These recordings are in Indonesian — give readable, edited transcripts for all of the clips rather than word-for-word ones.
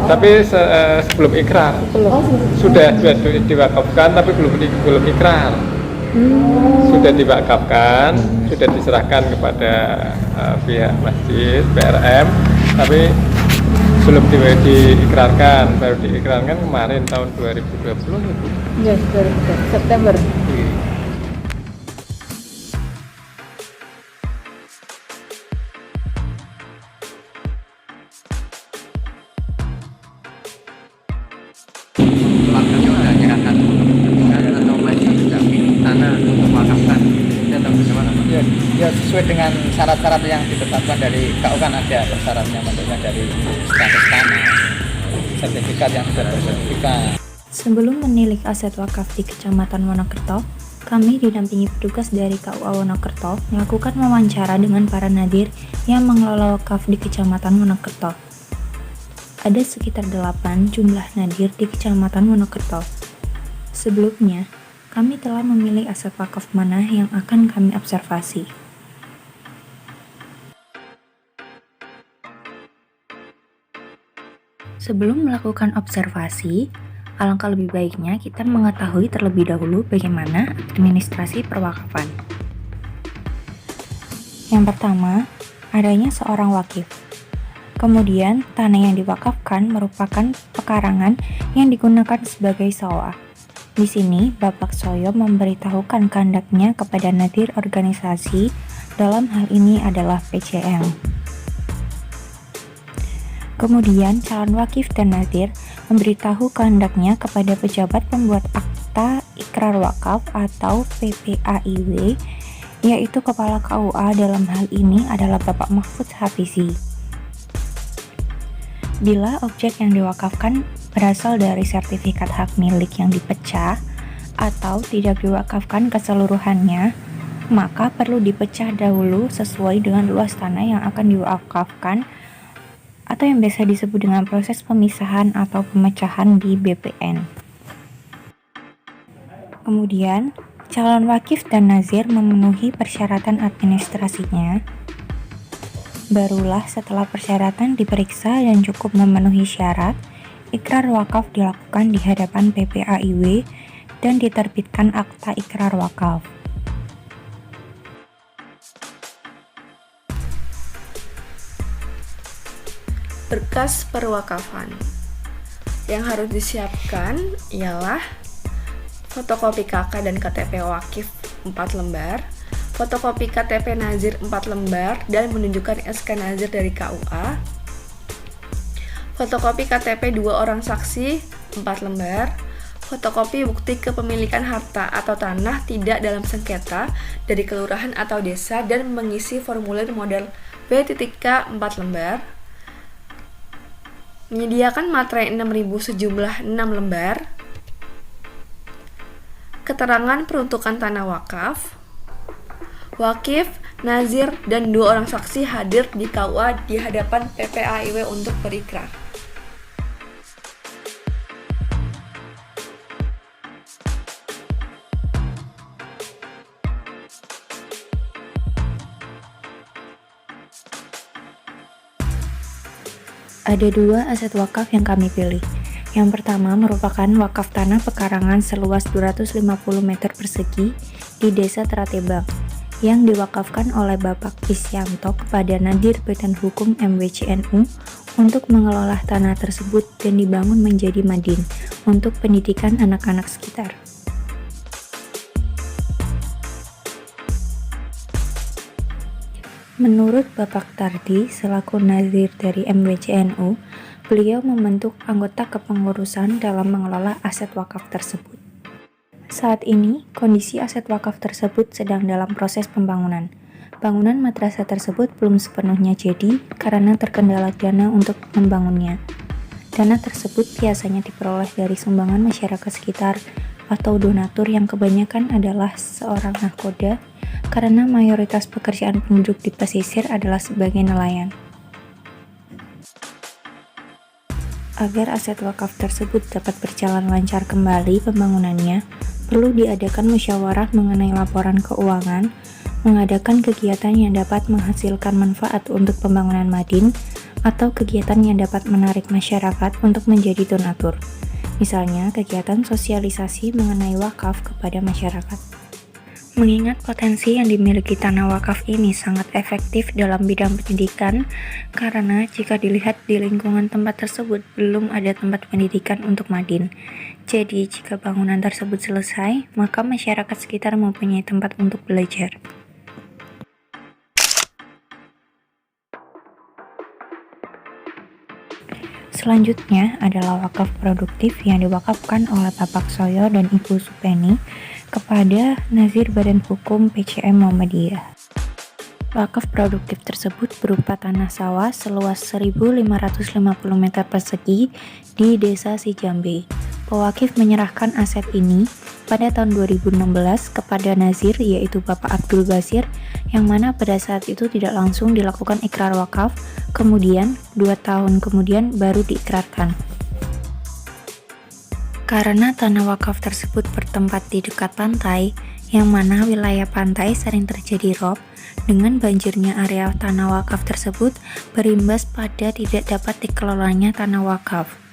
tapi sebelum ikrar. Sudah diwakafkan tapi belum ikrar. Sudah diwakafkan, sudah diserahkan kepada pihak masjid PRM, tapi belum diikrarkan. Baru diikrarkan kemarin tahun 2020 itu. Yes, 2020 September. Keluarganya udah nyerahkan atau masih mendamping tanah untuk wakafkan atau bagaimana? Ya sesuai dengan syarat-syarat yang ditetapkan dari KU, kan ada persyaratannya, bentuknya dari status tanah, sertifikat yang sudah bersertifikat. Sebelum menilik aset wakaf di Kecamatan Wonokerto, kami didampingi petugas dari KUA Wonokerto melakukan wawancara dengan para nadir yang mengelola wakaf di Kecamatan Wonokerto. Ada sekitar 8 jumlah nadir di Kecamatan Wonokerto. Sebelumnya, kami telah memilih aset wakaf mana yang akan kami observasi. Sebelum melakukan observasi, alangkah lebih baiknya kita mengetahui terlebih dahulu bagaimana administrasi perwakafan. Yang pertama, adanya seorang wakif. Kemudian, tanah yang diwakafkan merupakan pekarangan yang digunakan sebagai sawah. Di sini, Bapak Soyo memberitahukan kehendaknya kepada nadir organisasi, dalam hal ini adalah PCM. Kemudian, calon wakif dan nadir memberitahu kehendaknya kepada pejabat pembuat akta ikrar wakaf atau PPAIW, yaitu Kepala KUA, dalam hal ini adalah Bapak Mahfudz Hafizi. Bila objek yang diwakafkan berasal dari sertifikat hak milik yang dipecah atau tidak diwakafkan keseluruhannya, maka perlu dipecah dahulu sesuai dengan luas tanah yang akan diwakafkan atau yang biasa disebut dengan proses pemisahan atau pemecahan di BPN. Kemudian, calon wakif dan nazir memenuhi persyaratan administrasinya. Barulah setelah persyaratan diperiksa dan cukup memenuhi syarat, ikrar wakaf dilakukan di hadapan PPAIW dan diterbitkan akta ikrar wakaf. Berkas perwakafan yang harus disiapkan ialah fotokopi KK dan KTP wakif 4 lembar, fotokopi KTP nazir 4 lembar dan menunjukkan SK nazir dari KUA, fotokopi KTP 2 orang saksi 4 lembar, fotokopi bukti kepemilikan harta atau tanah tidak dalam sengketa dari kelurahan atau desa dan mengisi formulir model B.K 4 lembar, menyediakan materai 6.000 sejumlah 6 lembar, keterangan peruntukan tanah wakaf, wakif, nazir, dan 2 orang saksi hadir di KUA di hadapan PPAIW untuk berikrar. Ada 2 aset wakaf yang kami pilih. Yang pertama merupakan wakaf tanah pekarangan seluas 250 meter persegi di Desa Tratebang yang diwakafkan oleh Bapak Isyanto kepada Nadir Badan Hukum MWCNU untuk mengelola tanah tersebut dan dibangun menjadi madin untuk pendidikan anak-anak sekitar. Menurut Bapak Tardi selaku Nadir dari MWCNU, beliau membentuk anggota kepengurusan dalam mengelola aset wakaf tersebut. Saat ini, kondisi aset wakaf tersebut sedang dalam proses pembangunan. Bangunan madrasah tersebut belum sepenuhnya jadi karena terkendala dana untuk membangunnya. Dana tersebut biasanya diperoleh dari sumbangan masyarakat sekitar atau donatur yang kebanyakan adalah seorang nahkoda karena mayoritas pekerjaan penduduk di pesisir adalah sebagai nelayan. Agar aset wakaf tersebut dapat berjalan lancar kembali pembangunannya, perlu diadakan musyawarah mengenai laporan keuangan, mengadakan kegiatan yang dapat menghasilkan manfaat untuk pembangunan madin, atau kegiatan yang dapat menarik masyarakat untuk menjadi donatur. Misalnya, kegiatan sosialisasi mengenai wakaf kepada masyarakat. Mengingat potensi yang dimiliki tanah wakaf ini sangat efektif dalam bidang pendidikan, karena jika dilihat di lingkungan tempat tersebut belum ada tempat pendidikan untuk Madin. Jadi, jika bangunan tersebut selesai, maka masyarakat sekitar mempunyai tempat untuk belajar. Selanjutnya adalah wakaf produktif yang diwakafkan oleh Bapak Soyo dan Ibu Supeni kepada Nazir Badan Hukum PCM Muhammadiyah. Wakaf produktif tersebut berupa tanah sawah seluas 1.550 meter persegi di Desa Sijambe. Pewakif menyerahkan aset ini pada tahun 2016 kepada Nazir, yaitu Bapak Abdul Basir, yang mana pada saat itu tidak langsung dilakukan ikrar wakaf, kemudian 2 tahun kemudian baru diikrarkan. Karena tanah wakaf tersebut bertempat di dekat pantai, yang mana wilayah pantai sering terjadi rob, dengan banjirnya area tanah wakaf tersebut berimbas pada tidak dapat dikelolanya tanah wakaf.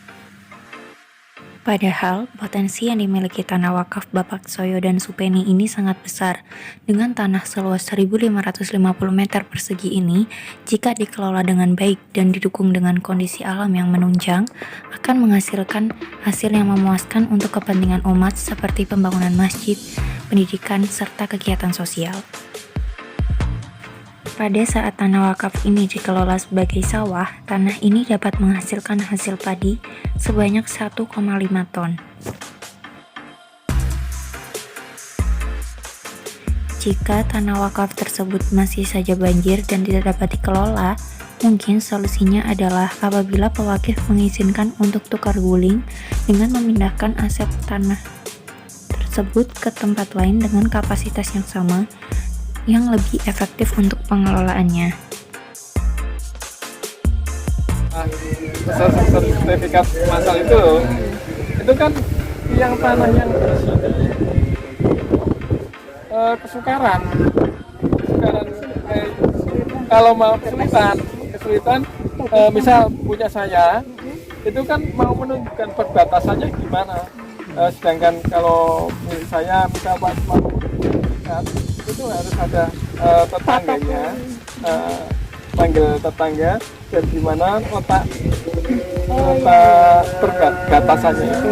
Padahal, potensi yang dimiliki tanah wakaf Bapak Soyo dan Supeni ini sangat besar. Dengan tanah seluas 1.550 meter persegi ini, jika dikelola dengan baik dan didukung dengan kondisi alam yang menunjang, akan menghasilkan hasil yang memuaskan untuk kepentingan umat seperti pembangunan masjid, pendidikan, serta kegiatan sosial. Pada saat tanah wakaf ini dikelola sebagai sawah, tanah ini dapat menghasilkan hasil padi sebanyak 1,5 ton. Jika tanah wakaf tersebut masih saja banjir dan tidak dapat dikelola, mungkin solusinya adalah apabila pewakif mengizinkan untuk tukar guling dengan memindahkan aset tanah tersebut ke tempat lain dengan kapasitas yang sama, yang lebih efektif untuk pengelolaannya. Sertifikat masal itu kan yang tanah yang di sini kesukaran kalau mau kesulitan misal punya saya itu kan mau menunjukkan perbatasannya gimana, sedangkan kalau milik saya misal Pak itu harus ada tetangganya, panggil tetangga dan gimana otak perbatasannya itu.